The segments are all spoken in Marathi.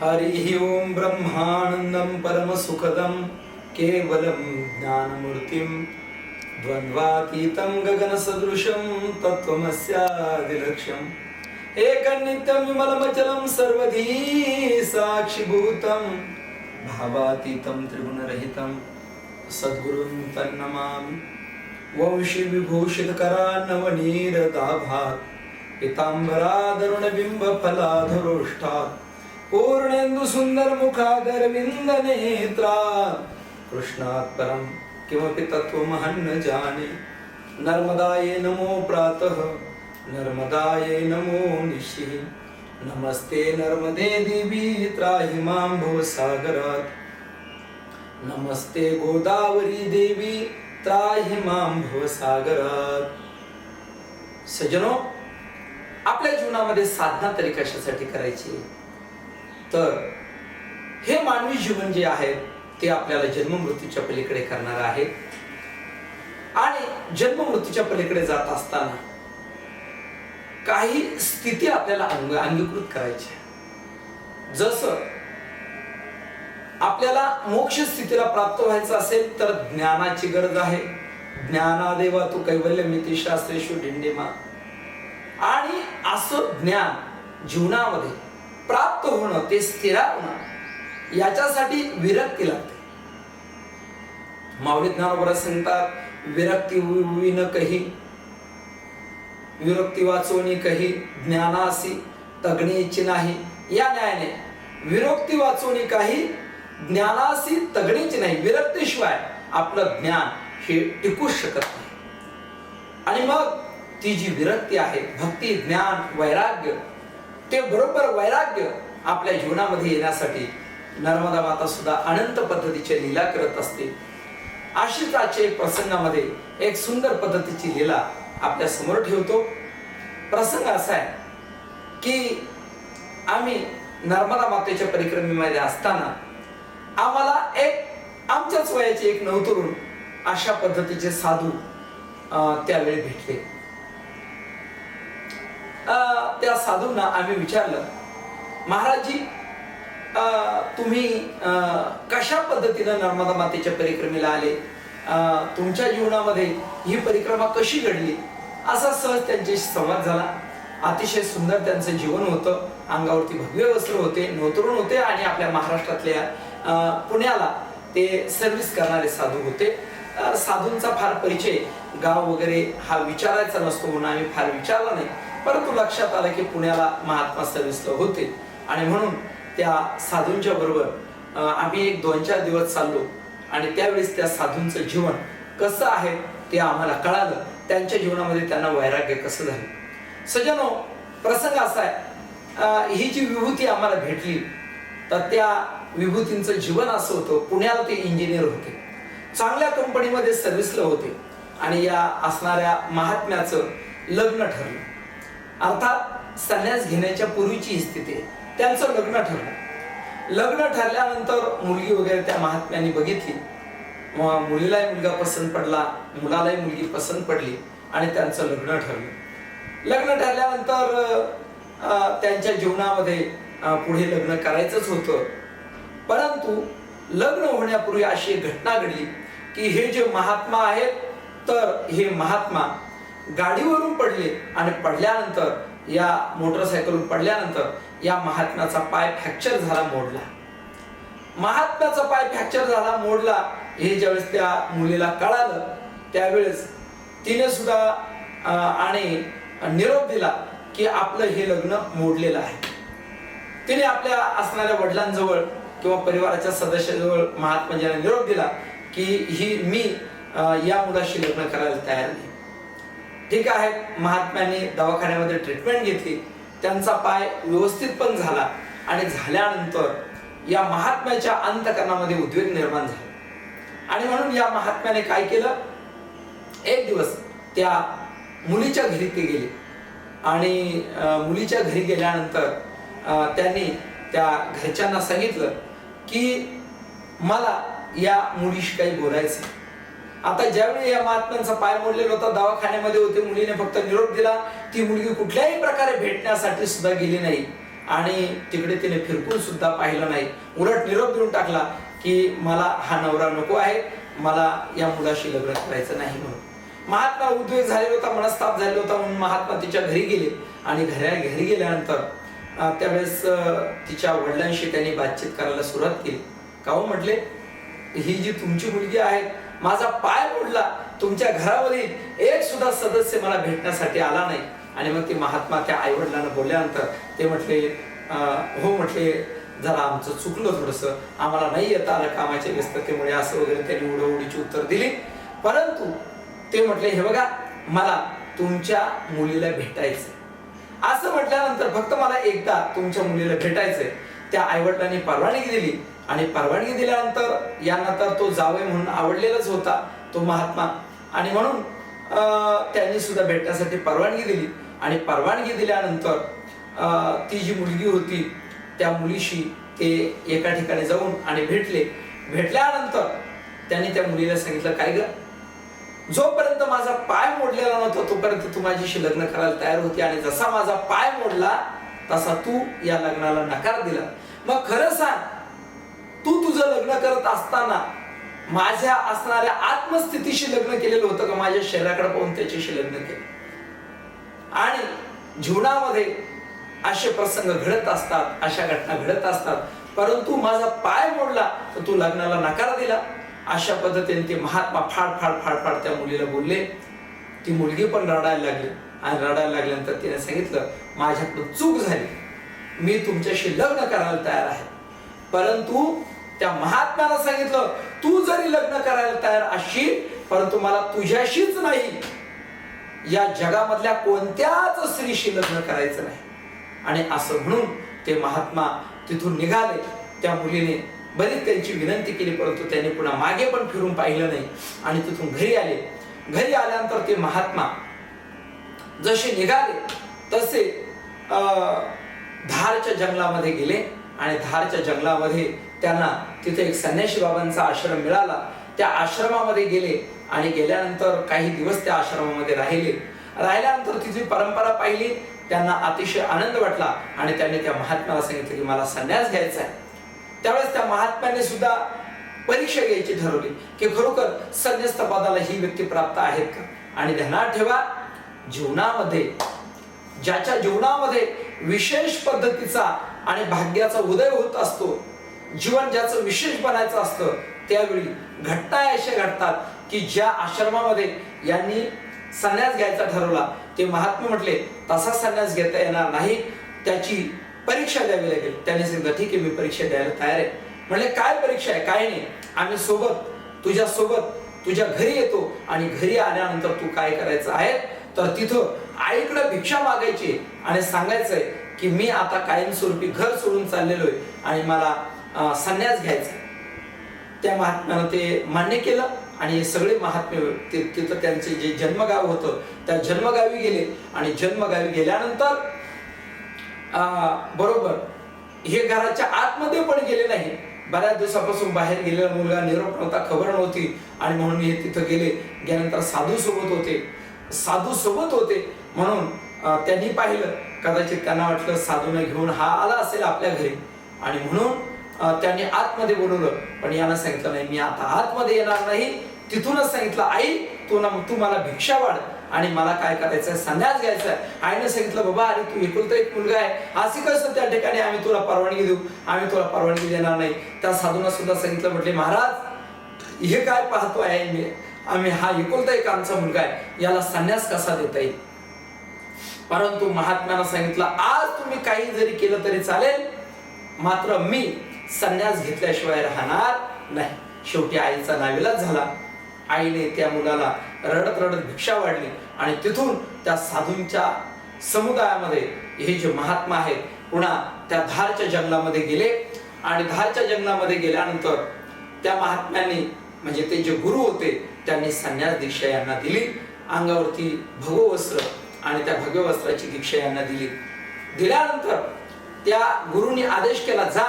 हरि ओम ब्रह्मानंदं परमसुखदं केवलं ज्ञानमूर्तिं द्वन्द्वातीतं गगनसदृशं तत्त्वमस्यादिलक्ष्यम् एकनित्यं विमलमचलं सर्वधी साक्षिभूतं भावातीतं त्रिगुणरहितं सद्गुरुं तन्नमामि। वंशी विभूषितकरान्नवनीरदाभात् पीताम्बरादरुणबिम्बफलाधरोष्ठात् पूर्णेन्दु सुंदर मुखादरविंद नेत्रा कृष्णात् परं किमपि तत्त्वमहं न जाने। नर्मदायै नमो प्रातः नर्मदायै नमो निशिः नमस्ते नर्मदे देवी त्राहि मां भवसागरात् नमस्ते गोदावरी देवी त्राहि मां भवसागरात्। सज्जनो, आपल्या जीवनामध्ये साधना तरी कशासाठी करायची तर हे मानवी जीवन जे आहे ते आपल्याला जन्म मृत्यूच्या पलीकडे करणार आहे आणि जन्म मृत्यूच्या पलीकडे जात असताना काही स्थिती आपल्याला अंगीकृत करायची। जसं आपल्याला मोक्ष स्थितीला प्राप्त व्हायचं असेल तर ज्ञानाची गरज आहे। ज्ञानादेवा तू कैवल्यमिति शास्त्रेषु डिंडिमा। आणि असं ज्ञान जीवनामध्ये प्राप्त होणं, ते स्थिरावणं, याच्यासाठी विरक्ती लागते। माऊली ज्ञानोबा सांगतात, विरक्ती विन कही विरक्ती वाचोनी कही ज्ञानासी तगणेची नाही। या न्यायाने विरक्ती वाचोनी काही ज्ञानासी तगणेची नाही। विरक्तीशिवाय आपलं ज्ञान हे टिकूच शकत नाही। आणि मग ती जी विरक्ती आहे, भक्ती, ज्ञान, वैराग्य, ते बरोबर वैराग्य आपल्या जीवनामध्ये येण्यासाठी नर्मदा माता सुद्धा अनंत पद्धतीचे लीला करत असते। अशीच आजच्या प्रसंगामध्ये एक सुंदर पद्धतीची लीला आपल्या समोर ठेवतो। प्रसंग असा आहे की आम्ही नर्मदा मातेच्या परिक्रमेमध्ये असताना आम्हाला एक आमच्याच वयाचे एक नवतरुण अशा पद्धतीचे साधू त्यावेळी भेटले। त्या साधूंना आम्ही विचारलं, महाराजजी तुम्ही कशा पद्धतीने नर्मदा मातेच्या परिक्रमेला आले, तुमच्या जीवनामध्ये ही परिक्रमा कशी घडली? असा सहज त्यांच्याशी संवाद झाला। अतिशय सुंदर त्यांचं जीवन होतं, अंगावरती भगवे वस्त्र होते, नवतरुण होते आणि आपल्या महाराष्ट्रातल्या पुण्याला ते सर्व्हिस करणारे साधू होते। साधूंचा फार परिचय गाव वगैरे हा विचारायचा नसतो म्हणून आम्ही फार विचारला नाही, परंतु लक्षात आलं की पुण्याला महात्मा सर्व्हिसला होते आणि म्हणून त्या साधूंच्या बरोबर आम्ही एक 2-4 दिवस चाललो आणि त्यावेळेस त्या साधूंचं जीवन कसं आहे ते आम्हाला कळालं। त्यांच्या जीवनामध्ये त्यांना वैराग्य कसं झालं। सज्जनो, प्रसंग असा आहे, ही जी विभूती आम्हाला भेटली तर त्या विभूतींचं जीवन असं होतं, पुण्याला ते इंजिनियर होते, चांगल्या कंपनीमध्ये सर्व्हिसला होते आणि या असणाऱ्या महात्म्याचं लग्न ठरलं। अर्थात संन्यास घेण्याच्या पूर्वीची ही स्थिती आहे। त्यांचं लग्न ठरलं। लग्न ठरल्यानंतर मुलगी वगैरे त्या महात्म्याने बघितली, मुलीलाही मुलगा पसंत पडला, मुलालाही मुलगी पसंत पडली आणि त्यांचं लग्न ठरलं। लग्न ठरल्यानंतर त्यांच्या जीवनामध्ये पुढे लग्न करायचंच होतं, परंतु लग्न होण्यापूर्वी अशी एक घटना घडली की हे जे महात्मा आहेत तर हे महात्मा गाडीवरून पडले आणि पडल्यानंतर या मोटरसायकलवरून पडल्यानंतर या महात्म्याचा पाय फ्रॅक्चर झाला, मोडला। महात्म्याचा पाय फ्रॅक्चर झाला, मोडला, हे ज्यावेळेस त्या मुलीला कळालं त्यावेळेस तिने सुद्धा आणि निरोप दिला की आपलं हे लग्न मोडलेलं आहे। तिने आपल्या असणाऱ्या वडिलांजवळ किंवा परिवाराच्या सदस्याजवळ महात्माजींना निरोप दिला की ही मी या मुलाशी लग्न करायला तयार नाही। ठीक आहे, महात्म्याने दवाखान्यामध्ये ट्रीटमेंट घेतली, त्यांचा पाय व्यवस्थित पण झाला आणि झाल्यानंतर या महात्म्याच्या अंतःकरणामध्ये उद्वेग निर्माण झाला आणि म्हणून या महात्म्याने काय केलं, एक दिवस त्या मुलीच्या घरी ते गेले आणि मुलीच्या घरी गेल्यानंतर त्यांनी त्या घरच्यांना सांगितलं की मला या मुलीशी काही बोलायचं। आता ज्यावेळी या महात्म्यांचा पाय मोडलेला होता, दवाखान्यामध्ये होते, मुलीने फक्त निरोप दिला, ती मुलगी कुठल्याही प्रकारे भेटण्यासाठी सुद्धा गेली नाही आणि तिकडे तिने फिरकून सुद्धा पाहिलं नाही. उलट निरोप देऊन टाकला की मला हा नवरा नको आहे, मला या मुलाशी लग्न करायचं नाही म्हणून. महात्मा उद्वेग झालेला होता, मनस्ताप झालेला होता, म्हणून महात्मा तिच्या घरी गेले. आणि घरी गेल्यानंतर त्यावेळेस तिच्या वडिलांशी त्यांनी बातचीत करायला सुरुवात केली. का हो म्हटले, ही जी तुमची मुलगी आहे, माझा पाय मोडला, तुमच्या घरामधील एक सुद्धा सदस्य मला भेटण्यासाठी आला नाही. आणि मग ते महात्मा त्या आई वडिलांना बोलल्यानंतर ते म्हटले, हो म्हटले, जरा आमचं चुकलं थोडंसं, आम्हाला नाही येता आलं कामाच्या व्यस्ततेमुळे, असं वगैरे त्यांनी उडवडीची उत्तर दिली. परंतु ते म्हटले, हे बघा, मला तुमच्या मुलीला भेटायचं असं म्हटल्यानंतर फक्त मला एकदा तुमच्या मुलीला भेटायचंय. त्या आईवडिलांनी परवानगी दिली. आणि परवानगी दिल्यानंतर यांना तर तो जावई म्हणून आवडलेलाच होता तो महात्मा, आणि म्हणून त्यांनी सुद्धा भेटण्यासाठी परवानगी दिली. आणि परवानगी दिल्यानंतर ती जी मुलगी होती त्या मुलीशी ते एका ठिकाणी जाऊन आणि भेटले. भेटल्यानंतर त्यांनी त्या मुलीला सांगितलं, काय ग, जोपर्यंत माझा पाय मोडलेला नव्हता तोपर्यंत तू माझ्याशी लग्न करायला तयार होती, आणि जसा माझा पाय मोडला तसा तू या लग्नाला नकार दिला. मग खरं सांग, तू तुझं लग्न करत असताना माझ्या असणाऱ्या आत्मस्थितीशी लग्न केलेलं होतं का, माझ्या शरीराकडे पाहून त्याच्याशी लग्न केलं? आणि जीवनामध्ये असे प्रसंग घडत असतात, अशा घटना घडत असतात, परंतु माझा पाय मोडला तर तू लग्नाला नकार दिला. अशा पद्धतीने ते महात्मा फाड फाड फाड फाड त्या मुलीला बोलले. ती मुलगी पण रडायला लागली. आणि रडायला लागल्यानंतर तिने सांगितलं, माझ्याकडून चूक झाली, मी तुमच्याशी लग्न करायला तयार आहे. परंतु त्या महात्म्याला सांगितलं, तू जरी लग्न करायला तयार असशील, परंतु मला तुझ्याशीच नाही, या जगामधल्या कोणत्याच स्त्रीशी लग्न करायचं नाही. आणि असं म्हणून ते महात्मा तिथून निघाले. त्या मुलीने बरीच त्यांची विनंती केली, परंतु त्यांनी पुन्हा मागे पण फिरून पाहिलं नाही. आणि तिथून घरी आले. घरी आल्यानंतर ते महात्मा जसे निघाले तसे धारच्या जंगलामध्ये गेले. आणि धारच्या जंगलामध्ये त्यांना तिथे एक संन्यासी बाबांचा आश्रम मिळाला. त्या आश्रमामध्ये गेले. आणि गेल्यानंतर काही दिवस त्या आश्रमामध्ये राहिल्यानंतर तिची परंपरा पाहिली. त्यांना अतिशय आनंद वाटला. आणि त्यांनी त्या महात्म्याला सांगितलं की मला संन्यास घ्यायचा आहे. त्यावेळेस त्या महात्म्याने सुद्धा परीक्षा घ्यायची ठरवली की खरोखर संन्यस्त पदाला ही व्यक्ती प्राप्त आहेत का. आणि ध्यानात ठेवा, जीवनामध्ये ज्याच्या जीवनामध्ये विशेष पद्धतीचा आणि भाग्याचा उदय होत असतो, जीवन ज्याचं विशेष बनायचं असतं, त्यावेळी घटना अशा घडतात की ज्या आश्रमामध्ये यांनी संन्यास घ्यायचा ठरवला ते महात्मा म्हटले तसा संन्यास घेता येणार नाही, त्याची परीक्षा द्यावी लागेल. त्याने सांगितलं, ठीक आहे, मी परीक्षा द्यायला तयार आहे. म्हणले, काय परीक्षा आहे? काय नाही, आम्ही तुझ्या सोबत तुझ्या घरी येतो. आणि घरी आल्यानंतर तू काय करायचं आहे तर तिथं आईकडे भिक्षा मागायची आणि सांगायचंय की मी आता कायमस्वरूपी घर सोडून चाललेलो आहे आणि मला संन्यास घ्यायचा. त्या महात्म्यानं ते मान्य केलं. आणि सगळे महात्मे तिथं त्यांचे जे जन्मगाव होतं त्या जन्मगावी गेले. आणि जन्मगावी गेल्यानंतर बरोबर हे घराच्या आतमध्ये पण गेले नाही. बऱ्याच दिवसापासून बाहेर गेलेला मुलगा, निरोप नव्हता, खबर नव्हती. आणि म्हणून हे तिथं गेल्यानंतर साधू सोबत होते म्हणून त्यांनी पाहिलं. कदाचित त्यांना वाटलं साधूने घेऊन हा आला असेल आपल्या घरी. आणि म्हणून त्यांनी आतमध्ये बोलवलं. पण यानं सांगितलं, नाही, मी आता आतमध्ये येणार नाही. तिथूनच सांगितलं, आई तू मला भिक्षा वाढ आणि मला काय करायचंय, संन्यास घ्यायचा आहे. आईने सांगितलं, बाबा, अरे तू एकुलता एक मुलगा आहे, असे कसं त्या ठिकाणी आम्ही तुला परवानगी देऊ? आम्ही तुला परवानगी देणार नाही. त्या साधूंना सुद्धा सांगितलं, म्हटले, महाराज, हे काय पाहतो आहे, आम्ही हा एकुलता एक आमचा मुलगा आहे, याला संन्यास कसा देता येईल? परंतु महात्म्यानं सांगितलं, आज तुम्ही काही जरी केलं तरी चालेल, मात्र मी संन्यास घेतल्याशिवाय राहणार नाही. शेवटी आईचा नाविलाज झाला. आईने त्या मुलाला रडत रडत भिक्षा वाढली. आणि तिथून त्या साधूंच्या समुदायामध्ये हे जे महात्मा आहेत पुन्हा त्या धारच्या जंगलामध्ये गेले. आणि धारच्या जंगलामध्ये गेल्यानंतर त्या महात्म्यांनी, म्हणजे ते जे गुरु होते, त्यांनी संन्यास दीक्षा यांना दिली. अंगावरती भगव वस्त्र आणि त्या भगव्या वस्त्राची दीक्षा यांना दिली. दिल्यानंतर त्या गुरुनी आदेश केला, जा,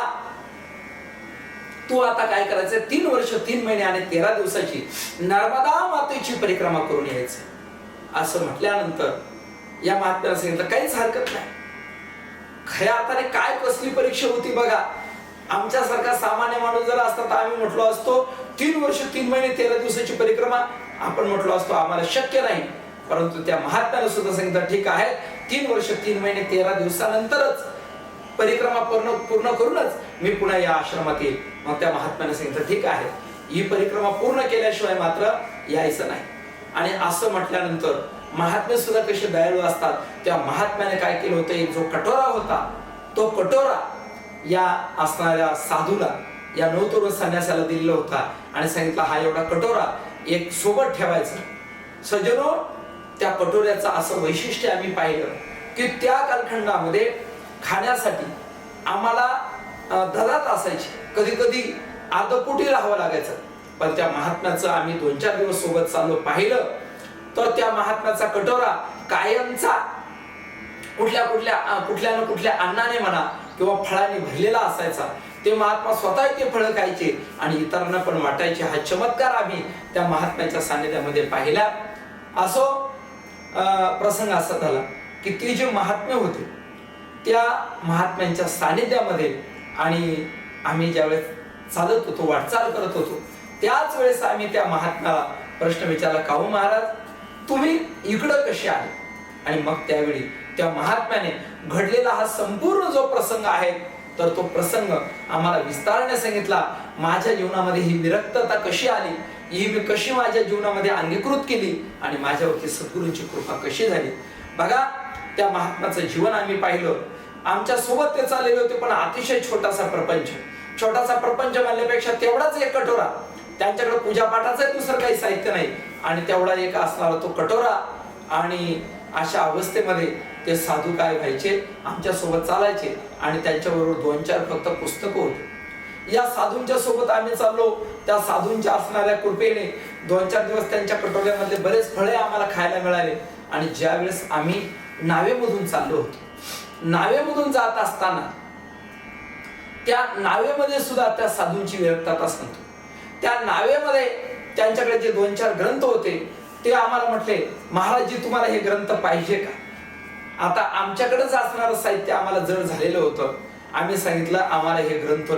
तू आता काय करायचंय, 3 वर्ष 3 महिने आणि 13 दिवसाची नर्मदा मातेची परिक्रमा करून यायचं. असं म्हटल्यानंतर या महात्म्याला सांगितलं, काहीच हरकत नाही, खऱ्या अर्थाने काय कसली परीक्षा होती बघा. आमच्यासारखा सामान्य माणूस जर असता तर आम्ही म्हटलो असतो 3 वर्ष 3 महिने 13 दिवसाची परिक्रमा, आपण म्हटलो असतो आम्हाला शक्य नाही. परंतु त्या महात्म्याने सुद्धा सांगितलं ठीक आहे, 3 वर्ष 3 महिने 13 दिवसानंतरच परिक्रमा पूर्ण करूनच मी पुन्हा या आश्रमात येईल. मग त्या महात्म्याने सांगितलं ठीक आहे, ही परिक्रमा पूर्ण केल्याशिवाय मात्र यायचं नाही. आणि असं म्हटल्यानंतर महात्मे सुद्धा कसे दयाळू असतात. त्या महात्म्याने काय केलं होतं, एक जो कटोरा होता तो कटोरा या असणाऱ्या साधूला, या नवतरुण संन्यासाला दिलेला होता आणि सांगितलं हा एवढा कटोरा एक सोबत ठेवायचा. सज्जनो, त्या कटोऱ्याचं असं वैशिष्ट्य आम्ही पाहिलं की त्या कालखंडामध्ये खाण्यासाठी आम्हाला दरात असायची, कधी कधी अर्धपोटी राहावं लागायचं. पण त्या महात्म्याचं आम्ही 2-4 दिवस सोबत चाललो पाहिलं तर त्या महात्म्याचा कटोरा कायमचा कुठल्या ना कुठल्या अन्नाने म्हणा किंवा फळाने भरलेला असायचा. ते महात्मा स्वतः ते फळं खायचे आणि इतरांना पण वाटायचे. हा चमत्कार आम्ही त्या महात्म्याच्या सानिध्यामध्ये पाहिला. असो प्रसंग असा झाला की ते जे महात्मे होते त्या महात्म्यांच्या सानिध्यामध्ये आणि आम्ही ज्यावेळेस चालत होतो, वाटचाल करत होतो, त्याच वेळेस आम्ही त्या महात्म्याला प्रश्न विचारला, काहू महाराज तुम्ही इकडं कसे आले? आणि मग त्यावेळी त्या महात्म्याने घडलेला हा संपूर्ण जो प्रसंग आहे तर तो प्रसंग आम्हाला विस्ताराने सांगितला. माझ्या जीवनामध्ये ही विरक्तता कशी आली, ही मी कशी माझ्या जीवनामध्ये अंगीकृत केली आणि माझ्यावरती सद्गुरूंची कृपा कशी झाली. बघा, त्या महात्म्याचं जीवन आम्ही पाहिलं. आमच्या सोबत ते चाललेले होते, पण अतिशय छोटासा प्रपंच म्हणण्यापेक्षा तेवढाच एक कटोरा, त्यांच्याकडे पूजा पाठाचं दुसरं काही साहित्य नाही आणि तेवढा एक असणारा तो कटोरा. आणि अशा अवस्थेमध्ये ते साधू काय व्हायचे, आमच्या सोबत चालायचे आणि त्यांच्याबरोबर 2-4 फक्त पुस्तकं होते. या साधूंच्या सोबत आम्ही चाललो. त्या साधूंच्या असणाऱ्या कृपेने 2-4 दिवस त्यांच्या कटोऱ्यामधले बरेच फळे आम्हाला खायला मिळाले. आणि ज्या वेळेस आम्ही नावेमधून चाललो होतो, नावेमधून जात असताना त्या नावेमध्ये सुद्धा त्या साधूंची विरक्तता सांगतो. त्या नावेमध्ये त्यांच्याकडे जे 2-4 ग्रंथ होते ते आम्हाला म्हटले, महाराजजी तुम्हाला हे ग्रंथ पाहिजे का? आता आमच्याकडेच असणारं साहित्य आम्हाला जड झालेलं होतं. आम्ही सांगितलं आम्हाला हे ग्रंथ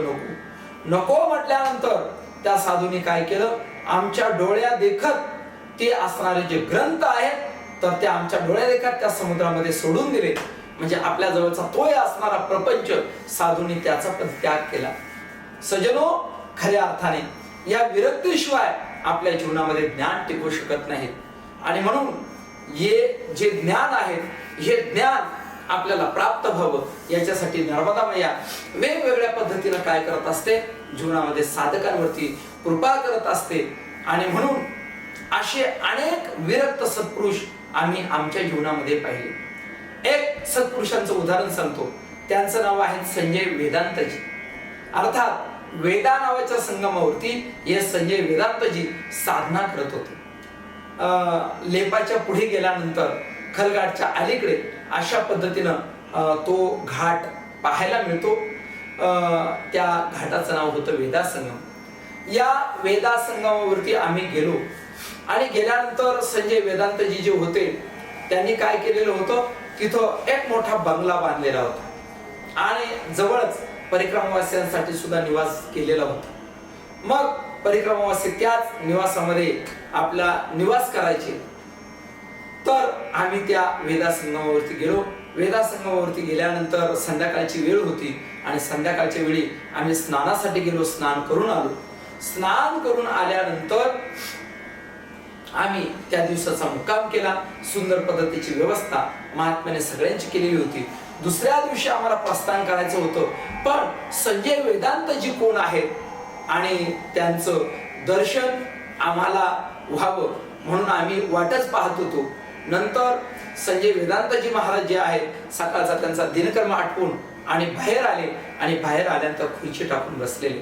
नको म्हटल्यानंतर त्या साधूने काय केलं, आमच्या डोळ्या देखत ते असणारे जे ग्रंथ आहेत तर ते आमच्या डोळ्या देखत त्या समुद्रामध्ये सोडून दिले. म्हणजे आपल्या जवळचा तोय असणारा प्रपंच साधूने त्याचा पण त्याग केला. सज्जनो, खऱ्या अर्थाने या विरक्तीशिवाय आपल्या जीवनामध्ये ज्ञान टिकू शकत नाही. आणि म्हणून हे जे ज्ञान आहे हे ज्ञान आपल्याला प्राप्त व्हावं याच्यासाठी नर्मदा मैया वेगवेगळ्या पद्धतीने काय करत असते, जीवनामध्ये साधकांवरती कृपा करत असते. आणि म्हणून असे अनेक विरक्त सत्पुरुष आम्ही आमच्या जीवनामध्ये पाहिले. एक सत्पुरुषांचं उदाहरण सांगतो. त्यांचं नाव आहे संजय वेदांतजी. अर्थात वेदा नावाच्या संगमावरती हे संजय वेदांतजी साधना करत होते. लेपाच्या पुढे गेल्यानंतर खलघाटच्या अलीकडे अशा पद्धतीनं तो घाट पाहायला मिळतो. त्या घाटाचं नाव होतं वेदा संगम. या वेदा संगमावरती आम्ही गेलो आणि गेल्यानंतर संजय वेदांतजी जे होते त्यांनी काय केलेलं होतं, तिथं एक मोठा बंगला बांधलेला होता आणि जवळच परिक्रमावासियांसाठी सुद्धा निवास केलेला होता. मग परिक्रमावासी त्याच निवासामध्ये आपला निवास करायचे. तर आम्ही त्या वेदा संगमावरती गेलो. वेदा संगमावरती गेल्यानंतर संध्याकाळची वेळ होती आणि संध्याकाळच्या वेळी आम्ही स्नानासाठी गेलो. स्नान करून आलो. स्नान करून आल्यानंतर आम्ही त्या दिवसाचा मुक्काम केला. सुंदर पद्धतीची व्यवस्था महात्म्याने सगळ्यांची केलेली होती. दुसऱ्या दिवशी आम्हाला प्रस्थान करायचं होतं, पण संजय वेदांतजी कोण आहेत आणि त्यांचं दर्शन आम्हाला व्हावं म्हणून आम्ही वाटच पाहत होतो. नंतर संजय वेदांतजी महाराज जे आहेत सकाळचा त्यांचा दिनकर्म आटपून आणि बाहेर आले आणि बाहेर आल्यानंतर खुर्ची टाकून बसलेले.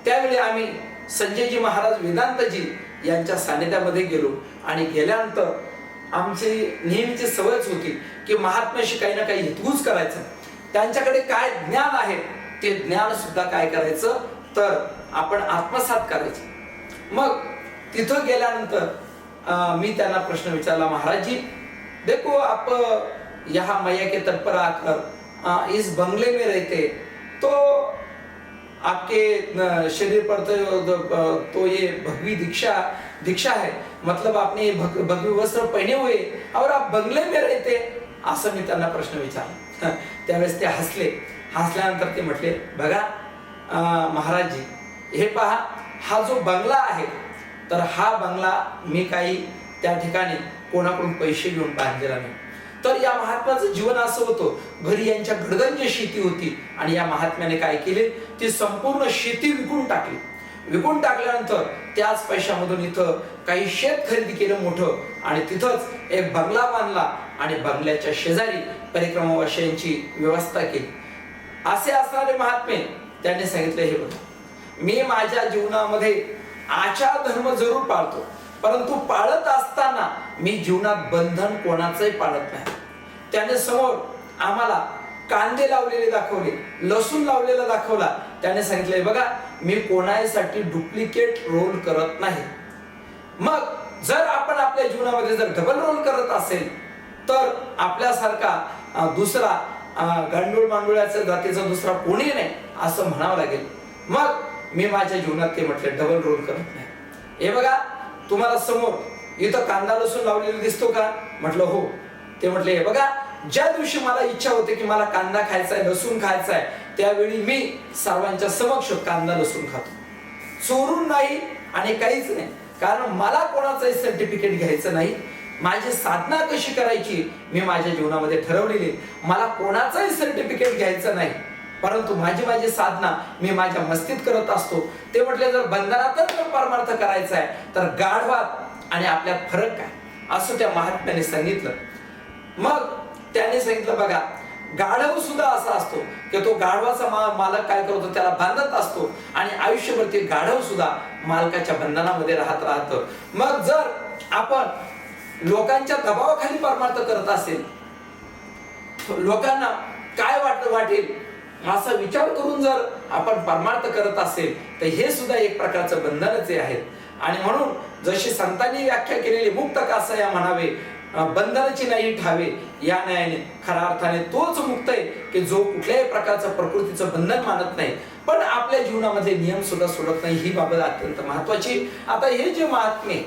त्यावेळी आम्ही संजयजी महाराज वेदांतजी यांच्या सानिध्यामध्ये गेलो आणि गेल्यानंतर आमची नेहमीची सवयच होती की महात्म्याशी काही ना काही हितगुज करायचं. त्यांच्याकडे काय ज्ञान आहे ते ज्ञान सुद्धा काय करायचं तर आपण आत्मसात करायचे. मग तिथं गेल्यानंतर मी त्यांना प्रश्न विचारला, महाराज जी देखो आप यहाँ मैया के तट पर आकर इस बंगले में रहते तो आपके शरीर पर तो ये भगवी दीक्षा दीक्षा है, मतलब आपने ये भगवी वस्त्र पहने हुए और आप बंगले में रहते, असं मी त्यांना प्रश्न विचारला. त्यावेळेस ते हसले. हसल्यानंतर ते म्हटले, बघा महाराजजी, हे पहा, हा जो बंगला आहे तर हा बंगला मी काही त्या ठिकाणी कोणाकडून पैसे घेऊन बांधलेला नाही. तर या महात्म्याचं जीवन असं होतं, घरी यांच्या गडगंज शेती होती आणि या महात्म्याने काय केले, ती संपूर्ण शेती विकून टाकली. विकून टाकल्यानंतर त्याच पैशामधून इथं काही शेत खरेदी केलं मोठं आणि तिथंच एक बंगला बांधला आणि बंगल्याच्या शेजारी परिक्रमावासियांची व्यवस्था केली. असे असणारे महात्मे त्यांनी सांगितले, हे बघा, मी माझ्या जीवनामध्ये आचार धर्म जरूर पाळतो, परंतु पाळत असताना मी जीवनात बंधन कोणाचंही पाळत नाही. त्याने समोर आम्हाला कांदे लावलेले दाखवले, लसूण लावलेला दाखवला. त्याने सांगितले, बघा, मी कोणासाठी डुप्लिकेट रोल करत नाही. मग जर आपण आपल्या जीवनामध्ये जर डबल रोल करत असेल तर आपल्यासारखा दुसरा गांडूळ मांडुळ्याच्या जातीचा दुसरा कोणी नाही असं म्हणावं लागेल. मग मी माझ्या जीवनात ते म्हटले, डबल रोल करत नाही. हे बघा, तुम्हाला समोर इथं कांदा लसूण लावलेला दिसतो का? म्हटलं हो. ते म्हटले, हे बघा, ज्या दिवशी मला इच्छा होते की मला कांदा खायचा आहे, लसूण खायचा आहे, त्यावेळी मी सर्वांच्या समक्ष कांदा लसूण खातो, चोरून नाही आणि काहीच नाही. कारण मला कोणाचंही सर्टिफिकेट घ्यायचं नाही. माझी साधना कशी करायची मी माझ्या जीवनामध्ये ठरवलेली. मला कोणाचंही सर्टिफिकेट घ्यायचं नाही, परंतु माझी साधना मी माझ्या मस्तीत करत असतो. ते म्हटले, जर बंधनातच जर परमार्थ करायचा आहे तर गाढवात आणि आपल्यात फरक काय, असं त्या महात्म्याने सांगितलं. मग त्याने सांगितलं, बघा, गाढव सुद्धा असा असतो की तो गाढवाचा मालक काय करतो, त्याला बांधत असतो आणि आयुष्यभर ते गाढव सुद्धा मालकाच्या बंधनामध्ये राहतं. मग जर आपण लोकांच्या दबावाखाली परमार्थ करत असेल, लोकांना काय वाटेल असा विचार करून जर आपण परमार्थ करत असेल तर हे सुद्धा एक प्रकारचं बंधनच आहे. आणि म्हणून जशी संतांनी व्याख्या केलेली, मुक्त कासया म्हणावे, बंधनाची नाही ठावे, या न्यायाने खऱ्या अर्थाने तोच मुक्त आहे की जो कुठल्याही प्रकारचं प्रकृतीचं बंधन मानत नाही, पण आपल्या जीवनामध्ये नियम सुद्धा सोडत नाही. ही बाबत अत्यंत महत्वाची. आता हे जे महात्मे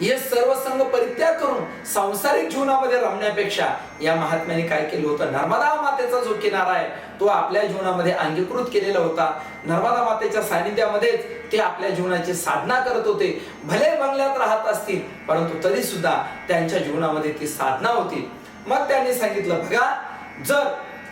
हे सर्व संघ परित्याग करून सांसारिक जीवनामध्ये रमण्यापेक्षा या महात्म्याने काय केलं होतं, नर्मदा मातेचा जो किनारा आहे तो आपल्या जीवनामध्ये अंगीकृत केलेला होता. नर्मदा मातेच्या सानिध्यामध्येच ते आपल्या जीवनाची साधना करत होते. भले बंगल्यात राहत असतील परंतु तरी सुद्धा त्यांच्या जीवनामध्ये ती साधना होती. मग त्यांनी सांगितलं, बघा, जर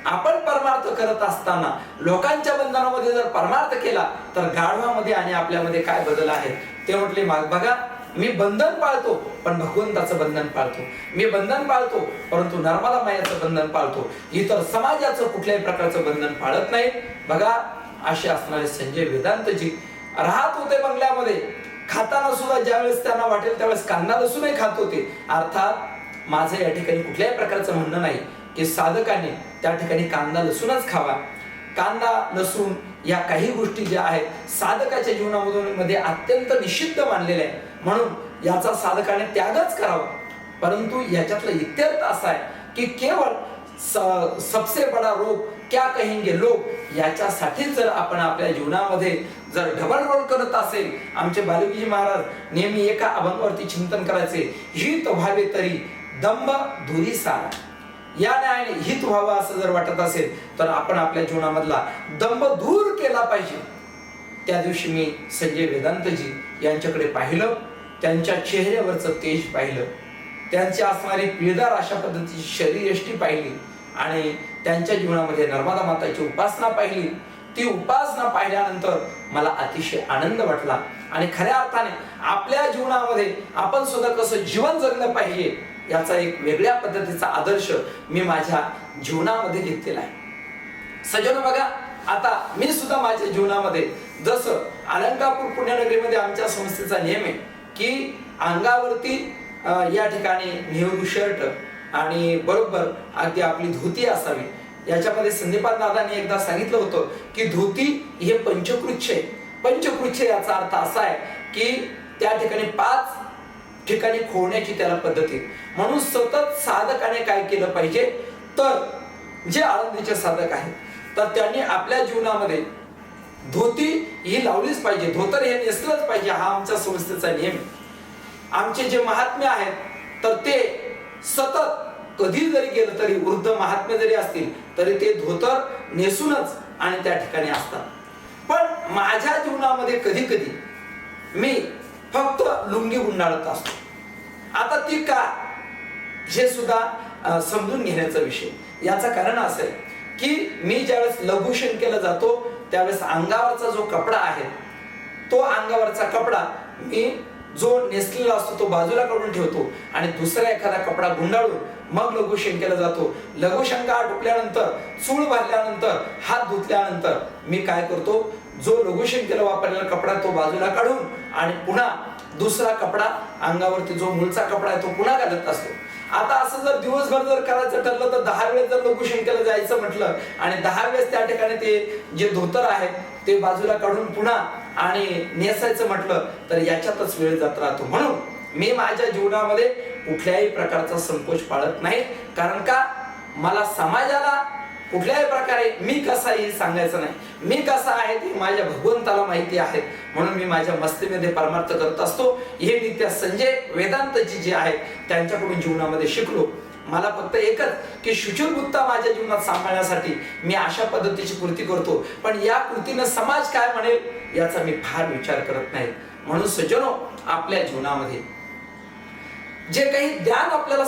आपण परमार्थ करत असताना लोकांच्या बंधनामध्ये जर परमार्थ केला तर गाढवामध्ये आणि आपल्यामध्ये काय बदल आहे. ते म्हटले, बघा, मी बंधन पाळतो पण भगवंताचं बंधन पाळतो. मी बंधन पाळतो परंतु नर्मदा मायाचं बंधन पाळतो, इतर समाजाचं कुठल्याही प्रकारचं बंधन पाळत नाही. बघा, असे असणारे संजय वेदांतजी राहत होते बंगल्यामध्ये. खाताना सुद्धा ज्यावेळेस त्यांना वाटेल त्यावेळेस कांदा लसूणही खात होते. अर्थात माझं या ठिकाणी कुठल्याही प्रकारचं म्हणणं नाही की साधकाने त्या ठिकाणी कांदा लसूणच खावा. कांदा लसूण या काही गोष्टी ज्या आहेत साधकाच्या जीवनामधून मध्ये अत्यंत निषिद्ध मानलेल्या आहे, म्हणून याचा साधकाने त्यागच करावा. परंतु याच्यातला इत्यर्थ असा आहे की केवळ सबसे बडा रोग क्या कहेंगे लोग याच्यासाठी जर आपण आपल्या जीवनामध्ये जर डबल रोल करत असेल, आमचे बालुकीजी महाराज नेहमी एका अभंगावरती चिंतन करायचे, हित व्हावे तरी दंभ धुरी सारा. या न्यायाने हित व्हावं असं जर वाटत असेल तर आपण आपल्या जीवनामधला दंभ दूर केला पाहिजे. त्या दिवशी मी संजय वेदांतजी यांच्याकडे पाहिलं, त्यांच्या चेहऱ्यावरचं तेज पाहिलं, त्यांची असणारी पिळदार अशा पद्धतीची शरीरयष्टी पाहिली आणि त्यांच्या जीवनामध्ये नर्मदा माताची उपासना पाहिली. ती उपासना पाहिल्यानंतर मला अतिशय आनंद वाटला आणि खऱ्या अर्थाने आपल्या जीवनामध्ये आपण सुद्धा कसं जीवन जगलं पाहिजे याचा एक वेगळ्या पद्धतीचा आदर्श मी माझ्या जीवनामध्ये घेतलेला आहे. सज्जनो, बघा, आता मी सुद्धा माझ्या जीवनामध्ये जसं अलंकापूर पुण्यनगरीमध्ये आमच्या संस्थेचा नियम आहे की अंगावरती या ठिकाणी नेहरू शर्ट आणि बरोबर अगदी आपली धोती असावी. याच्यामध्ये संदीपान दादांनी एकदा सांगितलं होतं की धोती हे पंचकृच्छ आहे. पंचकृच्छ याचा अर्थ असा आहे की त्या ठिकाणी 5 ठिकाणी खोवण्याची त्याला पद्धत आहे. म्हणून सतत साधकाने काय केलं पाहिजे तर जे आळंदीचे साधक आहेत, तर त्यांनी आपल्या जीवनामध्ये धोती ही लावलीच पाहिजे, धोतर हे नेसलंच पाहिजे, हा आमच्या संस्थेचा नियम. आमचे जे महात्मे आहेत तर ते सतत कधी जरी गेलं तरी, वृद्ध महात्मे जरी असतील तरी ते धोतर नेसूनच आणि त्या ठिकाणी असतात. पण माझ्या जीवनामध्ये कधी कधी मी फक्त लुंगी गुंडाळत असतो. आता ती का, हे सुद्धा समजून घेण्याचा विषय. याचं कारण असं आहे की मी ज्यावेळेस लघुशंकेला जातो त्यावेळेस अंगावरचा जो कपडा आहे, तो अंगावरचा कपडा मी जो नेसलेला असतो तो बाजूला काढून ठेवतो आणि दुसरा एखादा कपडा गुंडाळून मग लघुशंकेला जातो. लघुशंका आटोपल्यानंतर, चूळ भरल्यानंतर, हात धुतल्यानंतर मी काय करतो, जो लघुशंकेला वापरलेला कपडा तो बाजूला काढून आणि पुन्हा दुसरा कपडा अंगावरती जो मूळचा कपडा आहे तो पुन्हा घालत असतो. आता असं जर दिवसभर जर करायचं ठरलं तर 10 वेळेस जर लघुशंकेला जायचं म्हटलं आणि 10 वेळेस त्या ठिकाणी ते जे धोतर आहे ते बाजूला काढून पुन्हा आणि नेसायचं म्हटलं तर याच्यातच वेळ जात राहतो. म्हणून मी माझ्या जीवनामध्ये कुठल्याही प्रकारचा संकोच पाळत नाही. कारण का, मला समाजाला कुठल्याही प्रकारे मी कसा हे सांगायचं नाही. मी कसा आहे ते माझ्या भगवंताला माहिती आहे. म्हणून मी माझ्या मस्तीमध्ये परमार्थ करत असतो. हे मी त्या संजय वेदांतजी जे आहेत त्यांच्याकडून जीवनामध्ये शिकलो. मला फक्त एकच की शुचिर्भूतता माझ्या जीवनात सांभाळण्यासाठी मी अशा पद्धतीची कृती करतो. पण या कृतीनं समाज काय म्हणेल याचा मी फार विचार करत नाही. म्हणून सज्जनो, आपल्या जीवनामध्ये जे काही ज्ञान आपल्याला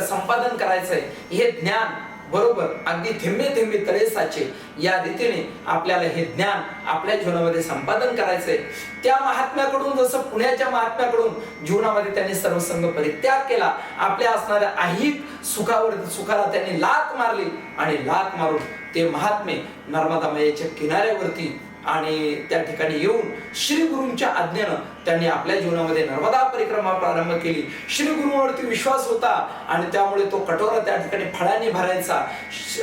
संपादन करायचंय, हे ज्ञान बरोबर अगदी थेंबे थेंबे तळे साचे या रीतीने आपल्याला हे ज्ञान आपल्या जीवनामध्ये संपादन करायचंय. त्या महात्म्याकडून, जसं पुण्याच्या महात्म्याकडून जीवनामध्ये त्यांनी सर्वसंग परित्याग केला, आपल्या असणाऱ्या ऐहिक सुखाला त्यांनी लाथ मारली आणि लाथ मारून ते महात्मे नर्मदा मैयाच्या किनाऱ्यावरती आणि त्या ठिकाणी येऊन श्री गुरूंच्या आज्ञेनं त्यांनी आपल्या जीवनामध्ये नर्मदा परिक्रमा प्रारंभ केली. श्री गुरूंवरती विश्वास होता आणि त्यामुळे तो कटोरा त्या ठिकाणी फळांनी भरायचा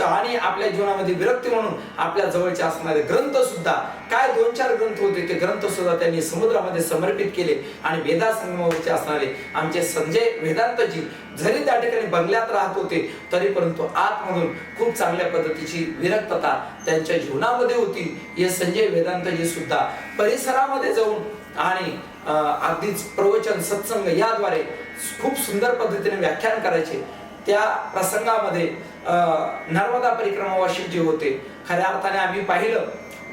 आणि आपल्या जीवनामध्ये विरक्ती म्हणून आपल्या जवळचे असणारे ग्रंथ सुद्धा, काय 2-4 ग्रंथ होते, ते ग्रंथ सुद्धा त्यांनी समुद्रामध्ये समर्पित केले. आणि वेदा संगमावरचे असणारे आमचे संजय वेदांतजी जरी त्या ठिकाणी बंगल्यात राहत होते तरी परंतु आतमधून खूप चांगल्या पद्धतीची विरक्तता त्यांच्या जीवनामध्ये होती. हे संजय वेदांतजी सुद्धा परिसरामध्ये जाऊन आणि अगदीच प्रवचन, सत्संग याद्वारे खूप सुंदर पद्धतीने व्याख्यान करायचे. त्या प्रसंगामध्ये नर्मदा परिक्रमावासी जे होते, खऱ्या अर्थाने आम्ही पाहिलं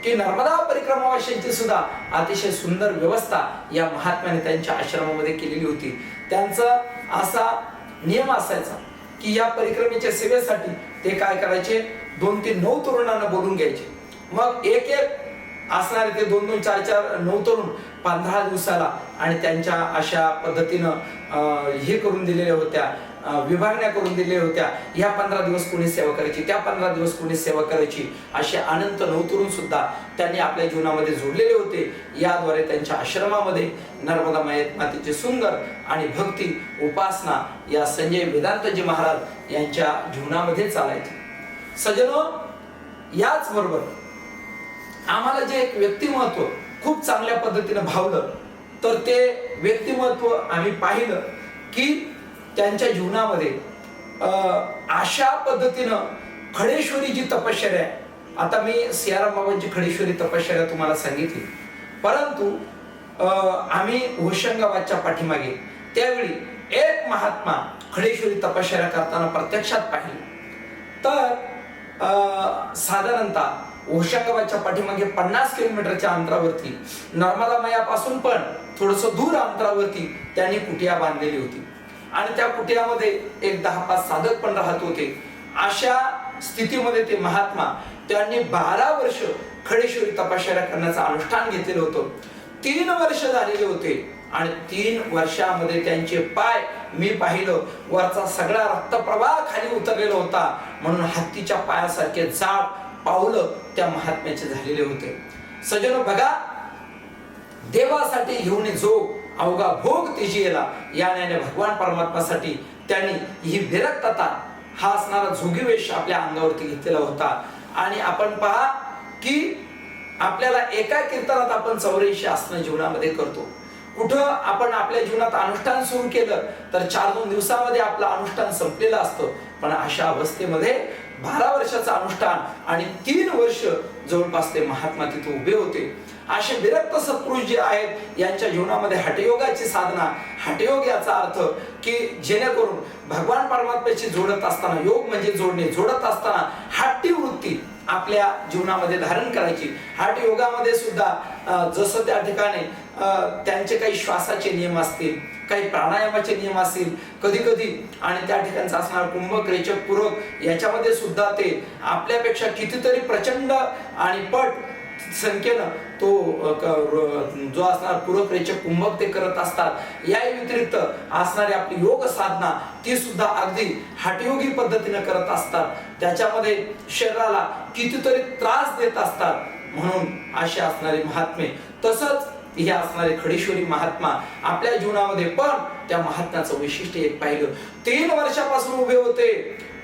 की नर्मदा परिक्रमावासींची सुद्धा अतिशय सुंदर व्यवस्था या महात्म्याने त्यांच्या आश्रमामध्ये केलेली होती. त्यांचा असा नियम असायचा की या परिक्रमेच्या सेवेसाठी ते काय करायचे, 2-3 नवतरुणांना बोलून घ्यायचे. मग एक असणारे ते 2-2, 4-4 नवतरुण 15 दिवसाला आणि त्यांच्या अशा पद्धतीनं हे करून दिलेल्या होत्या, विभागण्या करून दिलेल्या होत्या. या 15 दिवस कोणी सेवा करायची, त्या 15 दिवस कोणी सेवा करायची, असे अनंत नवतरुण सुद्धा त्यांनी आपल्या जीवनामध्ये जोडलेले होते. याद्वारे त्यांच्या आश्रमामध्ये नर्मदा मातेची सुंदर आणि भक्ती उपासना या संजय वेदांतजी महाराज यांच्या जीवनामध्ये चालायची. सज्जनो, याच बरोबर आम्हाला जे एक व्यक्तिमत्व खूप चांगल्या पद्धतीने भावलं, तर ते व्यक्तिमत्व आम्ही पाहिलं की त्यांच्या जीवनामध्ये अशा पद्धतीनं खडेश्वरी जी तपश्चर्या आहे, आता मी सियाराम बाबांची खडेश्वरी तपश्चर्या तुम्हाला सांगितली, परंतु आम्ही होशंगाबादच्या पाठीमागे त्यावेळी एक महात्मा खडेश्वरी तपश्चर्या करताना प्रत्यक्षात पाहिले. तर साधारणतः होशंगाबादच्या पाठीमागे 50 किलोमीटरच्या अंतरावरती नर्मदा मैयापासून पण थोडस दूर अंतरावरती त्यांनी कुटिया बांधलेली होती आणि त्या कुटियामध्ये एक 10-5 साधक पण राहत होते. अशा स्थितीमध्ये ते महात्मा त्यांनी 12 वर्ष खडेश्वरी तपश्चर्या करण्याचं अनुष्ठान घेतलेलं होतं. 3 वर्ष झालेले होते आणि 3 वर्षामध्ये त्यांचे पाय मी पाहिलं, वरचा सगळा रक्तप्रवाह खाली उतरलेला होता. म्हणून हत्तीच्या पायासारखे जाड पावलं त्या महात्म्याचे झालेले होते. सज्जनो बघा, देवासाठी घेऊन जो अवघा भोग तेजीला या न्यायाने भगवान परमात्मासाठी त्यांनी ही विरक्तता हा असणारा जोगीवेश आपल्या अंगावरती घेतलेला होता. आणि आपण पहा की आपल्याला एका कीर्तनात आपण 84 आसनं जीवनामध्ये करतो. कुठं आपण आपल्या जीवनात अनुष्ठान सुरू केलं तर 4-2 दिवसामध्ये आपलं अनुष्ठान संपलेलं असतं. पण अशा अवस्थेमध्ये 12 वर्षाचं अनुष्ठान आणि 3 वर्ष जवळपास ते महात्मा तिथे उभे होते. असे विरक्त सत्पुरुष जे आहेत यांच्या जीवनामध्ये हठयोगाची साधना, हठयोग याचा अर्थ की जेणेकरून भगवान परमात्म्याशी जोडत असताना, योग म्हणजे जोडणे, जोडत असताना हट्टी वृत्ती आपल्या जीवनामध्ये धारण करायची. हठ योगामध्ये सुद्धा जसं त्या ठिकाणी त्यांचे काही श्वासाचे नियम असतील, काही प्राणायामाचे नियम असतील कधी कधी, आणि त्या ठिकाणचा असणार कुंभक रेचक पूरक याच्यामध्ये सुद्धा ते आपल्यापेक्षा कितीतरी प्रचंड आणि पट संख्येनं तो जो असणार पूरक रेचक कुंभक ते करत असतात. या व्यतिरिक्त असणारी आपली योग साधना ती सुद्धा अगदी हठयोगी पद्धतीने करत असतात. त्याच्यामध्ये शरीराला कितीतरी त्रास देत असतात. म्हणून असे असणारे महात्मे, तसंच हे असणारे खडीश्वरी महात्मा आपल्या जीवनामध्ये पण त्या महात्म्याचं वैशिष्ट्य एक पाहिलं. 3 वर्षापासून उभे होते,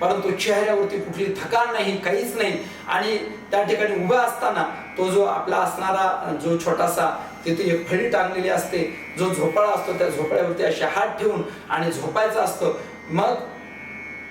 परंतु चेहऱ्यावरती कुठली थकान नाही, काहीच नाही. आणि त्या ठिकाणी उभा असताना तो जो आपला असणारा जो छोटासा तिथे एक फळी टांगलेली असते, जो झोपाळा असतो, त्या झोपाळ्यावरती असे हात ठेवून आणि झोपायचं असतं. मग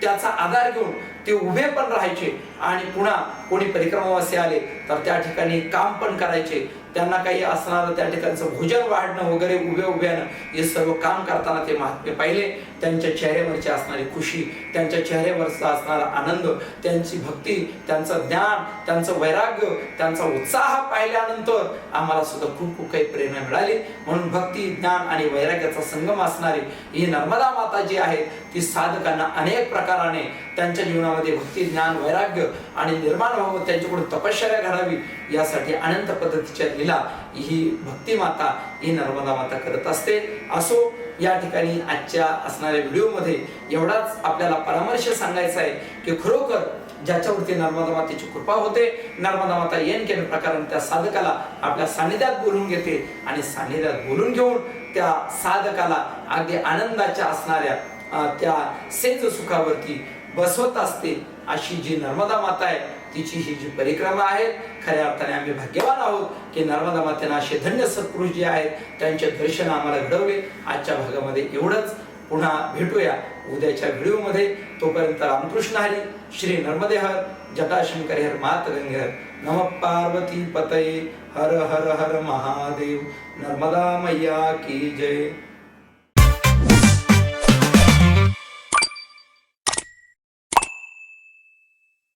त्याचा आधार घेऊन ते उभे पण राहायचे आणि पुन्हा कोणी परिक्रमावासी आले तर त्या ठिकाणी काम पण करायचे. त्यांना काही असणारं त्या ठिकाणचं भोजन वाढणं वगैरे उभ्यानं हे सर्व काम करताना ते महात्मे पाहिले. त्यांच्या चेहऱ्यावरची असणारी खुशी, त्यांच्या चेहऱ्यावरचा असणारा आनंद, त्यांची भक्ती, त्यांचं ज्ञान, त्यांचं वैराग्य, त्यांचा उत्साह पाहिल्यानंतर आम्हाला सुद्धा खूप खूप काही प्रेरणा मिळाली. म्हणून भक्ती, ज्ञान आणि वैराग्याचा संगम असणारी ही नर्मदा माता जी आहे ती साधकांना अनेक प्रकाराने त्यांच्या जीवनामध्ये भक्ती, ज्ञान, वैराग्य आणि निर्माण व्हावं, त्यांच्याकडून तपश्चर्या घडावी यासाठी अनंत पद्धतीच्या लीला ही भक्ती माता, ही नर्मदा माता करत असते. असो, या ठिकाणी आजच्या असणाऱ्या व्हिडिओमध्ये एवढाच आपल्याला परामर्श सांगायचा आहे की खरोखर ज्याच्यावरती नर्मदा मातेची कृपा होते, नर्मदा माता येन केन प्रकाराने त्या साधकाला आपल्या सानिध्यात बोलून घेते आणि सानिध्यात बोलून घेऊन त्या साधकाला अगदी आनंदाच्या असणाऱ्या त्या सेज सुखावरती बसवत असते. अशी जी नर्मदा माता आहे तिची ही जी परिक्रमा आहे, खऱ्या अर्थाने आम्ही भाग्यवान आहोत की नर्मदा मातेना असे धन्य सत्पुरुष जे आहेत त्यांचे दर्शन आम्हाला घडवले. आजच्या भागामध्ये एवढंच. पुन्हा भेटूया उद्याच्या व्हिडिओमध्ये. तोपर्यंत रामकृष्ण हरी. श्री नर्मदे हर. जटाशंकर हर. मात गंगे हर. नमः पार्वती पतये. हर हर हर महादेव. नर्मदा मैया की जय.